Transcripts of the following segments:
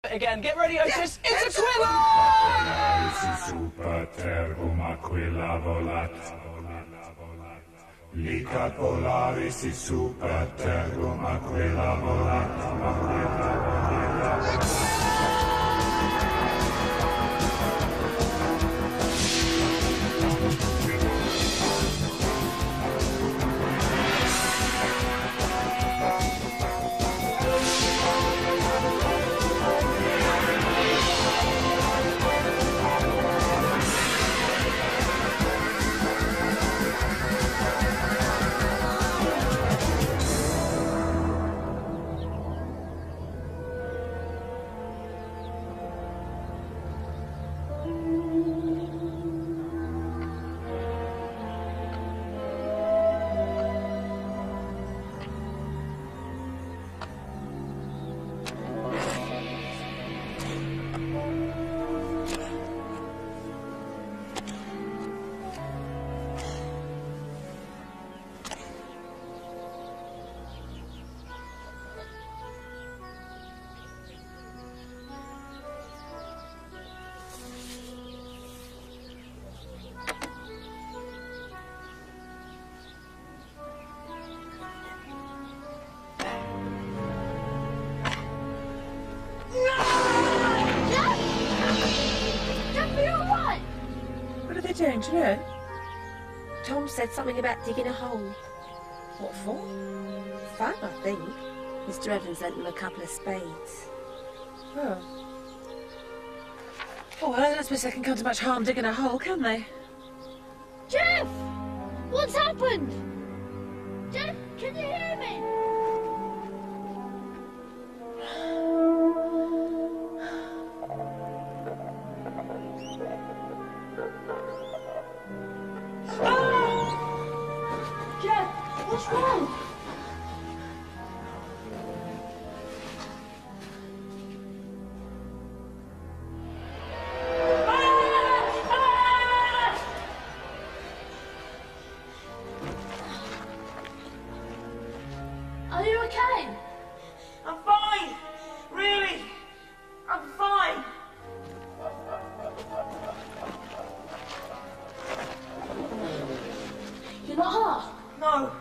Again, get ready, Otis. It's Aquila! Super terbum Aquila volat. Licat polaris super terbum Aquila volat. Doing, do you know? Tom said something about digging a hole. What for? Fun, I think. Mr. Evans lent them a couple of spades. Oh. Oh, well, I don't suppose they can come to much harm digging a hole, can they? Jeff! What's happened? Jeff, can you hear me? What's wrong? Are you okay? I'm fine. Really. I'm fine. You're not hurt? No.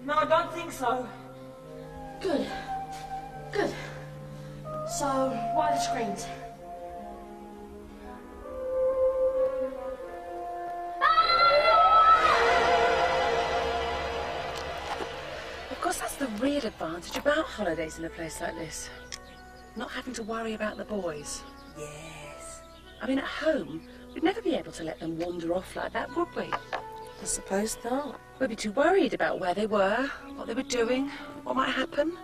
No, I don't think so. Good. Good. So, why the screams? Of course, that's the real advantage about holidays in a place like this. Not having to worry about the boys. Yes. I mean, at home, we'd never be able to let them wander off like that, would we? I suppose not. We'd be too worried about where they were, what they were doing, what might happen.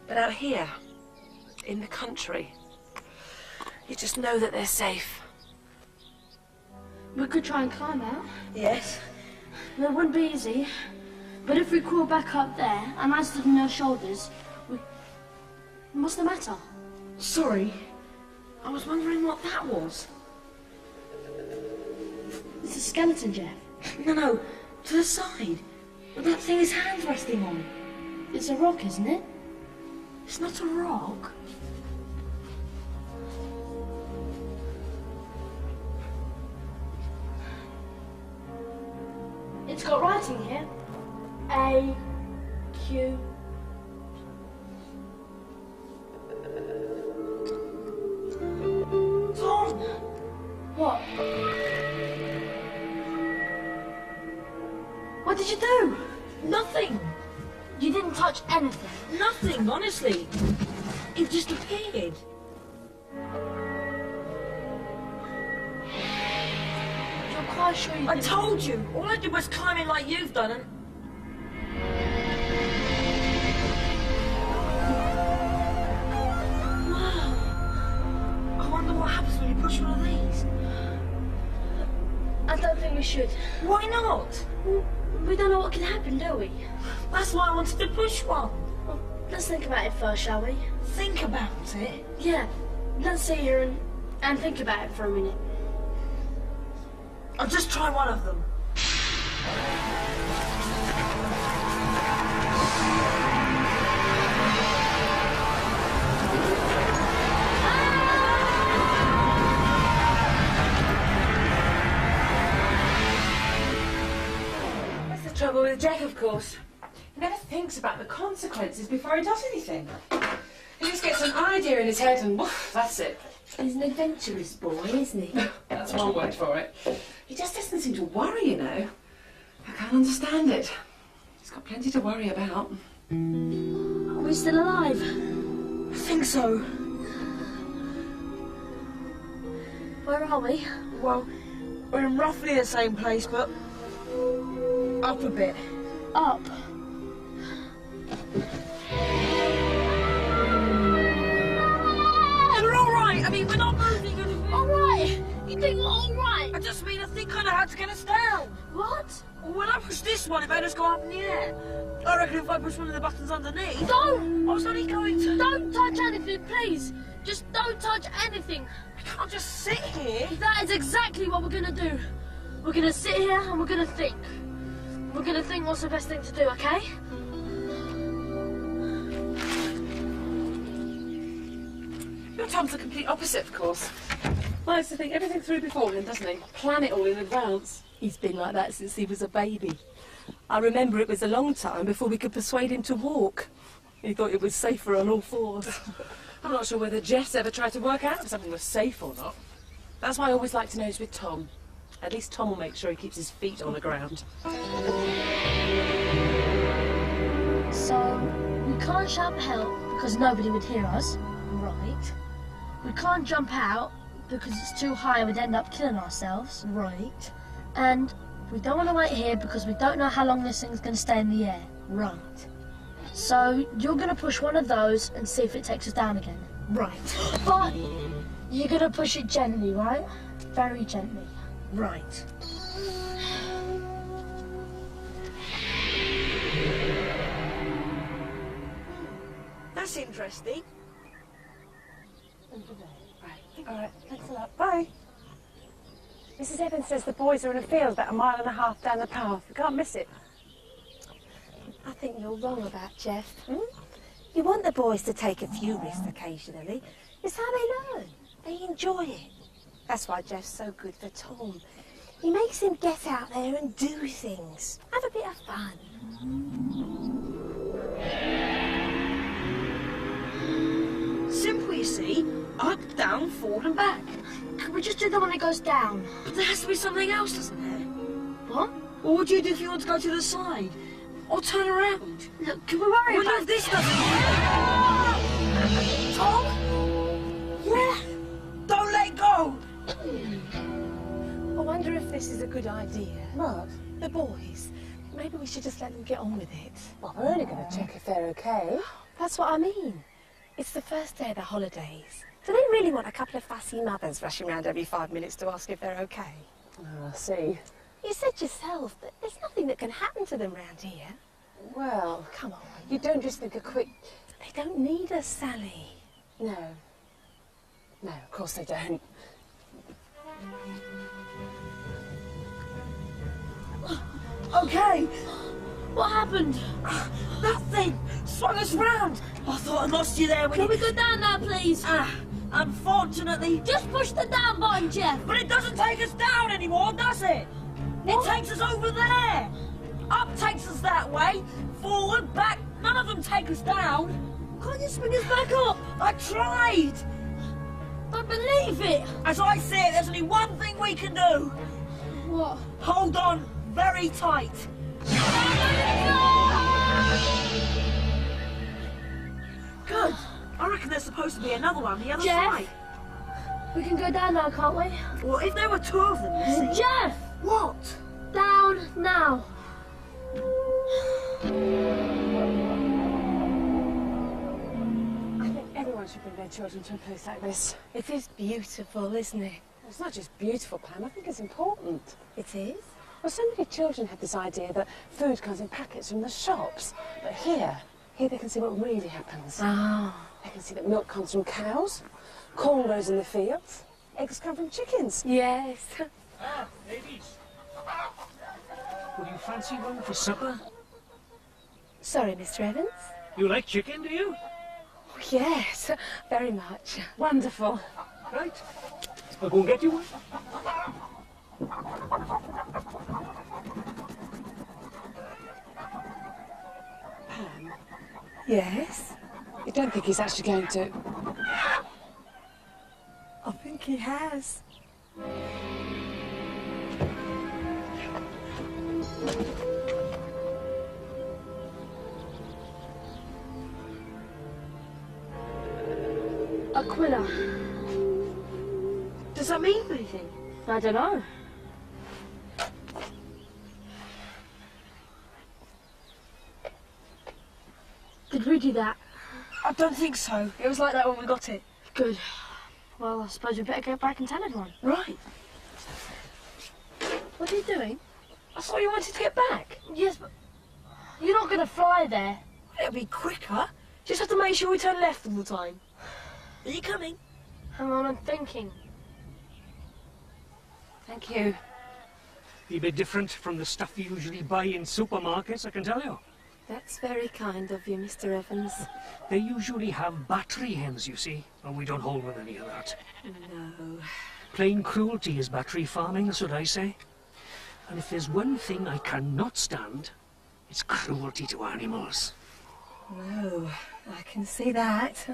But out here, in the country, you just know that they're safe. We could try and climb out. Yes. It wouldn't be easy. But if we crawl back up there and I stood on your shoulders, what's the matter? Sorry. I was wondering what that was. It's a skeleton, Jeff. No, to the side. With that thing his hand's resting on. It's a rock, isn't it? It's not a rock. It's got writing here. A, Q. Tom! What? What did you do? Nothing. You didn't touch anything. Nothing, honestly. It just appeared. You're quite sure you I didn't? told you. All I did was climb in like you've done and... Wow. I wonder what happens when you push one of these. I don't think we should. Why not? We don't know what can happen, do we? That's why I wanted to push one. Well, let's think about it first, shall we? Think about it. Yeah. Let's sit here and think about it for a minute. I'll just try one of them. with Jeff, of course. He never thinks about the consequences before he does anything. He just gets an idea in his head and woof, that's it. He's an adventurous boy, isn't he? That's one word for it. He just doesn't seem to worry, you know. I can't understand it. He's got plenty to worry about. Are we still alive? I think so. Where are we? Well, we're in roughly the same place, but up a bit. Up. We're all right. I mean, we're not moving anything. All right. You think we're all right? I just mean, I think kind of had to get us down. What? Well, when I pushed this one, it made us go up in the air. I reckon if I push one of the buttons underneath... Don't! I was only going to... Don't touch anything, please. Just don't touch anything. I can't just sit here. That is exactly what we're going to do. We're going to sit here and we're going to think. We're going to think what's the best thing to do, okay? Your Tom's the complete opposite, of course. Likes to think everything through beforehand, doesn't he? Plan it all in advance. He's been like that since he was a baby. I remember it was a long time before we could persuade him to walk. He thought it was safer on all fours. I'm not sure whether Jeff's ever tried to work out if something was safe or not. That's why I always like to know he's with Tom. At least Tom will make sure he keeps his feet on the ground. So, we can't shout for help because nobody would hear us. Right. We can't jump out because it's too high and we'd end up killing ourselves. Right. And we don't want to wait here because we don't know how long this thing's going to stay in the air. Right. So, you're going to push one of those and see if it takes us down again. Right. But you're going to push it gently, right? Very gently. Right. That's interesting. Right. All right. Thanks a lot. Bye. Mrs. Evans says the boys are in a field about 1.5 miles down the path. We can't miss it. I think you're wrong about Jeff. You want the boys to take a few risks occasionally. It's how they learn. They enjoy it. That's why Jeff's so good for Tom. He makes him get out there and do things. Have a bit of fun. Simple, you see. Up, down, forward and back. Can we just do the one that goes down? But there has to be something else, doesn't there? What? Or what do you do if you want to go to the side? Or turn around? Look, can we worry Well, about if this doesn't... Tom? Yeah. Don't let go! I wonder if this is a good idea. What? The boys. Maybe we should just let them get on with it. Well, we're only going to check if they're okay. That's what I mean. It's the first day of the holidays. Do they really want a couple of fussy mothers rushing around every 5 minutes to ask if they're okay? Oh, I see. You said yourself that there's nothing that can happen to them round here. Well, Come on. you don't just think a quick... They don't need us, Sally. No. No, of course they don't. Okay. What happened? That thing swung us round. I thought I'd lost you there when Can you... we go down now, please? Unfortunately... Just push the down button, Jeff. But it doesn't take us down anymore, does it? It takes us over there. Up takes us that way. Forward, back, none of them take us down. Can't you swing us back up? I tried. I believe it. As I see it, there's only one thing we can do. What? Hold on very tight. Good. I reckon there's supposed to be another one the other Jeff? side. We can go down now, can't we? Well, if there were two of them, you see. Jeff! What? Down now. I think everyone should bring their children to a place like this. It is beautiful, isn't it? It's not just beautiful, Pam. I think it's important. It is? Well, so many children have this idea that food comes in packets from the shops. But here they can see what really happens. Oh. They can see that milk comes from cows, corn grows in the fields, eggs come from chickens. Yes. Ah, ladies. Would you fancy one for supper? Sorry, Mr. Evans. You like chicken, do you? Oh, yes, very much. Wonderful. Right. I'll go and get you one. Yes? You don't think he's actually going to... I think he has. Aquila. Does that mean anything? I don't know. Did we do that? I don't think so. It was like that when we got it. Good. Well, I suppose we better go back and tell everyone. Right. What are you doing? I thought you wanted to get back. Yes, but you're not going to fly there. It'll be quicker. Just have to make sure we turn left all the time. Are you coming? Hang on, I'm thinking. Thank you. Be a bit different from the stuff you usually buy in supermarkets, I can tell you. That's very kind of you, Mr. Evans. They usually have battery hens, you see, and we don't hold with any of that. No. Plain cruelty is battery farming, that's what I say. And if there's one thing I cannot stand, it's cruelty to animals. No, I can see that.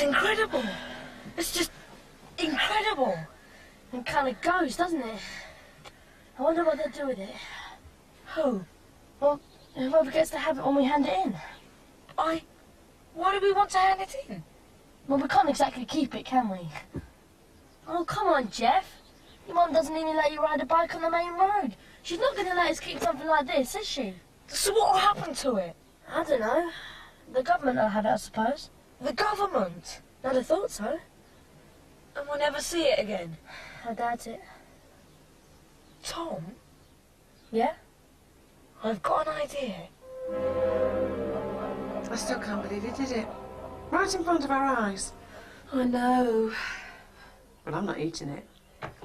Incredible! It's just incredible! It kind of goes, doesn't it? I wonder what they'll do with it. Who? Well, whoever gets to have it when we hand it in. Why do we want to hand it in? Well, we can't exactly keep it, can we? Oh, come on, Jeff. Your mum doesn't even let you ride a bike on the main road. She's not going to let us keep something like this, is she? So what will happen to it? I don't know. The government will have it, I suppose. The government? I'd have thought so. And we'll never see it again. I doubt it. Tom, Yeah? I've got an idea. I still can't believe you did it. Right in front of our eyes. I know. But I'm not eating it.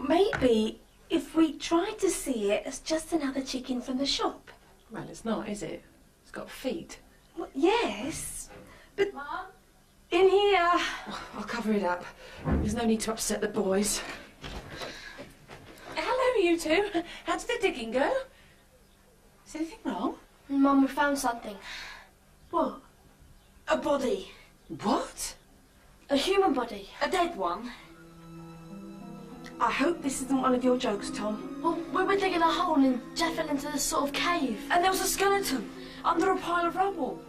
Maybe if we tried to see it as just another chicken from the shop. Well, it's not, is it? It's got feet. Well, yes, but... Mum? In here. I'll cover it up. There's no need to upset the boys. Hello, you two. How did the digging go? Is anything wrong? Mum, we found something. What? A body. What? A human body. A dead one. I hope this isn't one of your jokes, Tom. Well, we were digging a hole and Jeff fell into this sort of cave. And there was a skeleton under a pile of rubble.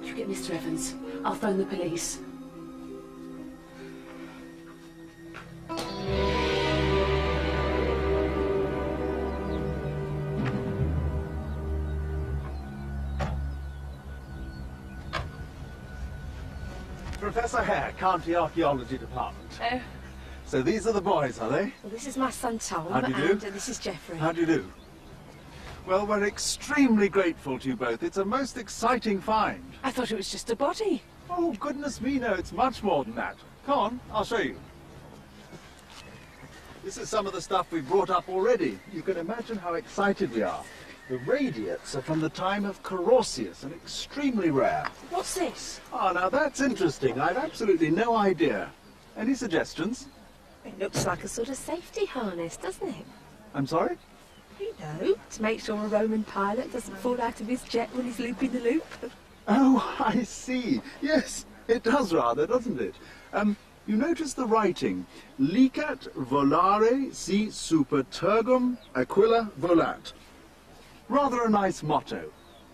You get Mr. Evans. I'll phone the police. Professor Hare, County Archaeology Department. Oh. So these are the boys, are they? Well, this is my son, Tom, How do you do? and this is Geoffrey. How do you do? Well, we're extremely grateful to you both. It's a most exciting find. I thought it was just a body. Oh, goodness me, no, it's much more than that. Come on, I'll show you. This is some of the stuff we've brought up already. You can imagine how excited we are. The radiates are from the time of Carausius and extremely rare. What's this? Ah, now that's interesting. I've absolutely no idea. Any suggestions? It looks like a sort of safety harness, doesn't it? I'm sorry? You know, to make sure a Roman pilot doesn't fall out of his jet when he's looping the loop. Oh, I see. Yes, it does rather, doesn't it? You notice the writing, Licat volare si super tergum Aquila volat. Rather a nice motto.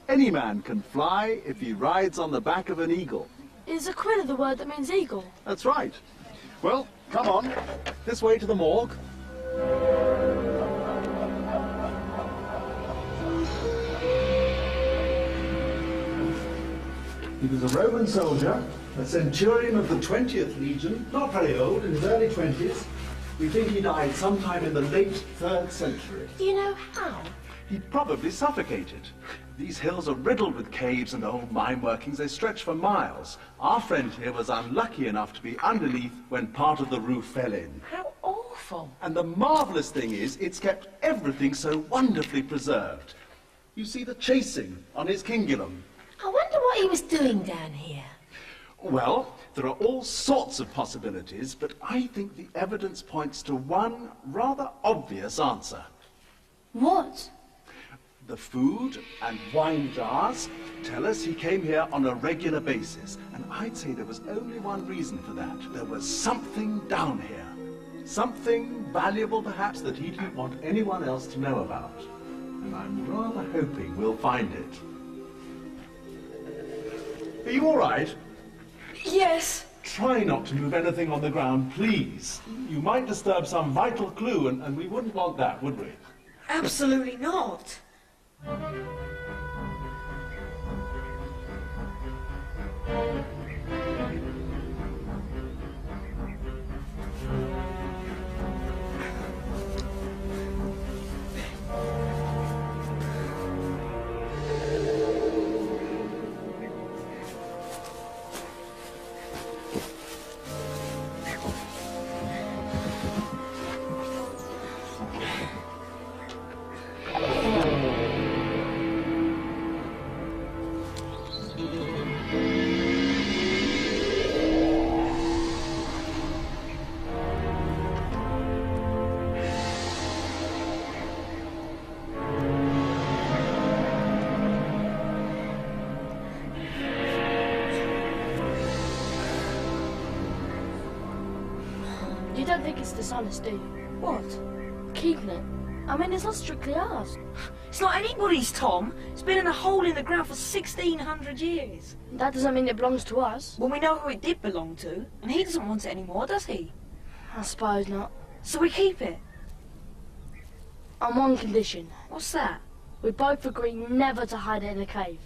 Any man can fly if he rides on the back of an eagle. Is Aquila the word that means eagle? That's right. Well, come on, this way to the morgue. He was a Roman soldier, a centurion of the 20th Legion, not very old, in his early 20s. We think he died sometime in the late 3rd century. Do you know how? He probably suffocated. These hills are riddled with caves and old mine workings. They stretch for miles. Our friend here was unlucky enough to be underneath when part of the roof fell in. How awful. And the marvellous thing is, it's kept everything so wonderfully preserved. You see the chasing on his cingulum. I wonder what he was doing down here. Well, there are all sorts of possibilities, but I think the evidence points to one rather obvious answer. What? The food and wine jars tell us he came here on a regular basis, and I'd say there was only one reason for that. There was something down here. Something valuable, perhaps, that he didn't want anyone else to know about. And I'm rather hoping we'll find it. Are you all right? Yes. Try not to move anything on the ground, please. You might disturb some vital clue, and we wouldn't want that, would we? Absolutely not. You don't think it's dishonest, do you? What? Keeping it. I mean, it's not strictly ours. It's not anybody's, Tom. It's been in a hole in the ground for 1,600 years. That doesn't mean it belongs to us. Well, we know who it did belong to, and he doesn't want it anymore, does he? I suppose not. So we keep it. On one condition. What's that? We both agree never to hide it in a cave.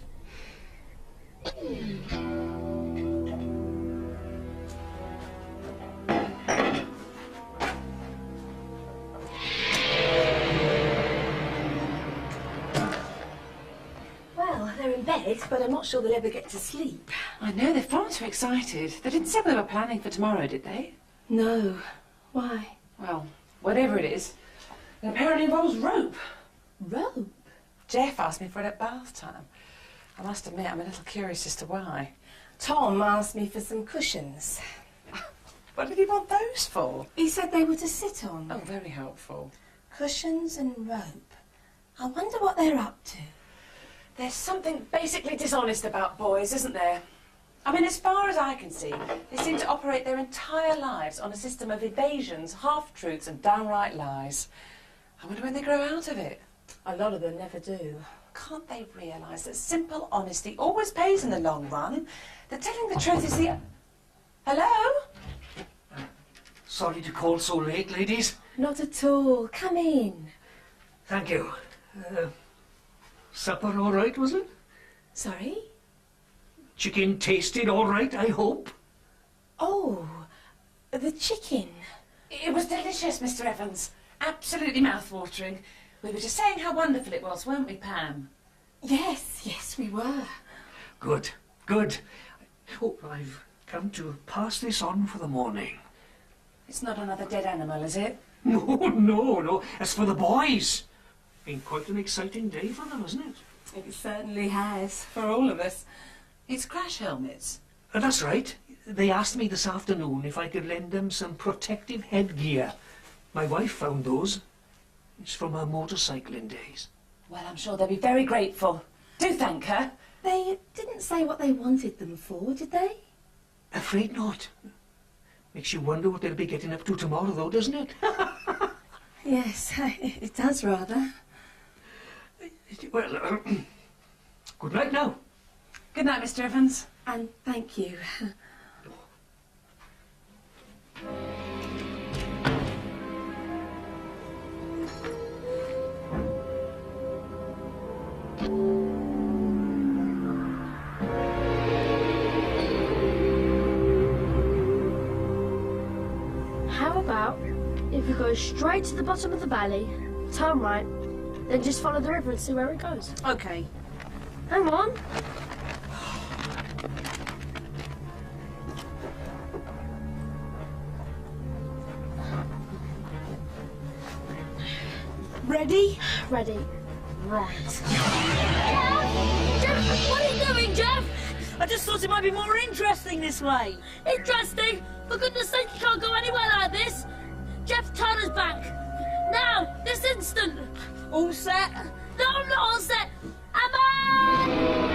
Well, they're in bed, but I'm not sure they'll ever get to sleep. I know, they're far too excited. They didn't say they were planning for tomorrow, did they? No. Why? Well, whatever it is, it apparently involves rope. Rope? Jeff asked me for it at bath time. I must admit, I'm a little curious as to why. Tom asked me for some cushions. What did he want those for? He said they were to sit on. Oh, very helpful. Cushions and rope. I wonder what they're up to. There's something basically dishonest about boys, isn't there? I mean, as far as I can see, they seem to operate their entire lives on a system of evasions, half-truths and downright lies. I wonder when they grow out of it. A lot of them never do. Can't they realise that simple honesty always pays in the long run? That telling the truth is the... Hello? Sorry to call so late, ladies. Not at all. Come in. Thank you. Supper all right, was it? Sorry? Chicken tasted all right, I hope? Oh, the chicken. It was delicious, Mr. Evans. Absolutely mouth-watering. We were just saying how wonderful it was, weren't we, Pam? Yes, we were. Good, good. Oh, I've come to pass this on for the morning. It's not another dead animal, is it? No, no, no. As for the boys, been quite an exciting day for them, hasn't it? It certainly has, for all of us. It's crash helmets. That's right. They asked me this afternoon if I could lend them some protective headgear. My wife found those. It's from her motorcycling days. Well, I'm sure they'll be very grateful. Do thank her. They didn't say what they wanted them for, did they? Afraid not. Makes you wonder what they'll be getting up to tomorrow, though, doesn't it? Yes, it does rather. Well, good night now. Good night, Mr. Evans. And thank you. straight to the bottom of the valley, turn right, then just follow the river and see where it goes. Okay. Hang on. Ready? Ready. Right. Jeff, what are you doing, Jeff? I just thought it might be more interesting this way. Interesting. For goodness sake, you can't go anywhere like this. Jeff, turn us back. Now, this instant. All set? No, I'm not all set. Am I?